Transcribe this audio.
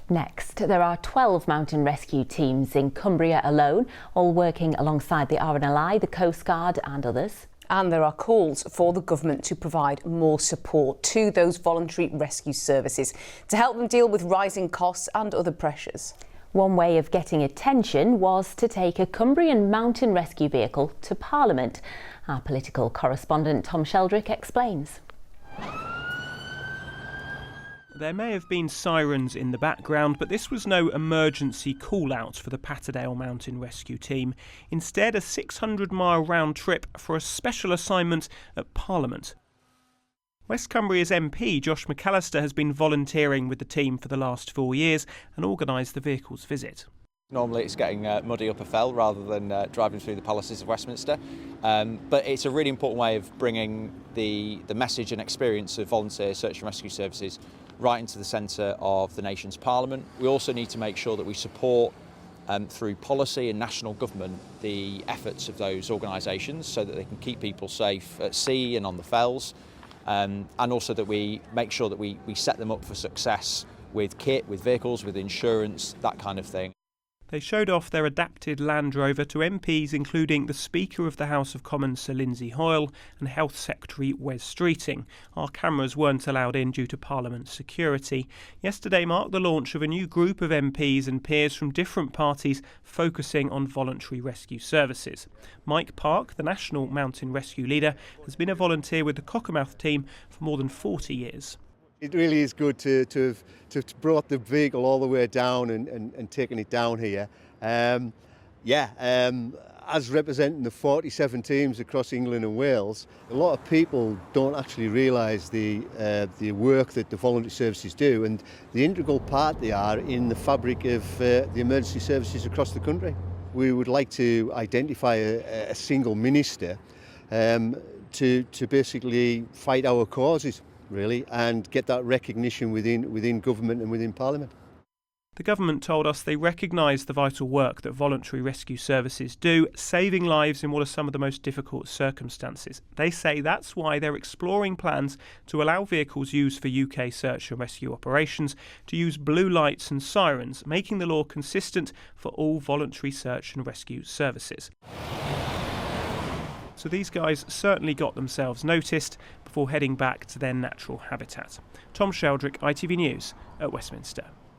Next, there are 12 mountain rescue teams in Cumbria alone, all working alongside the RNLI, the Coast Guard and others. And there are calls for the government to provide more support to those voluntary rescue services to help them deal with rising costs and other pressures. One way of getting attention was to take a Cumbrian mountain rescue vehicle to Parliament. Our political correspondent Tom Sheldrick explains. There may have been sirens in the background, but this was no emergency call-out for the Patterdale Mountain Rescue Team. Instead, a 600-mile round trip for a special assignment at Parliament. West Cumbria's MP Josh McAllister has been volunteering with the team for the last 4 years and organised the vehicle's visit. Normally it's getting muddy up a fell rather than driving through the palaces of Westminster, but it's a really important way of bringing the message and experience of volunteer search and rescue services right into the centre of the nation's Parliament. We also need to make sure that we support through policy and national government the efforts of those organisations so that they can keep people safe at sea and on the fells, and also that we make sure that we set them up for success with kit, with vehicles, with insurance, that kind of thing. They showed off their adapted Land Rover to MPs including the Speaker of the House of Commons Sir Lindsay Hoyle and Health Secretary Wes Streeting. Our cameras weren't allowed in due to Parliament security. Yesterday marked the launch of a new group of MPs and peers from different parties focusing on voluntary rescue services. Mike Park, the National Mountain Rescue Leader, has been a volunteer with the Cockermouth team for more than 40 years. It really is good to have brought the vehicle all the way down and taken it down here. As representing the 47 teams across England and Wales, a lot of people don't actually realise the work that the voluntary services do and the integral part they are in the fabric of the emergency services across the country. We would like to identify a single minister to basically fight our causes, really, and get that recognition within government and within Parliament. The government told us they recognise the vital work that voluntary rescue services do, saving lives in what are some of the most difficult circumstances. They say that's why they're exploring plans to allow vehicles used for UK search and rescue operations to use blue lights and sirens, making the law consistent for all voluntary search and rescue services. So these guys certainly got themselves noticed before heading back to their natural habitat. Tom Sheldrick, ITV News at Westminster.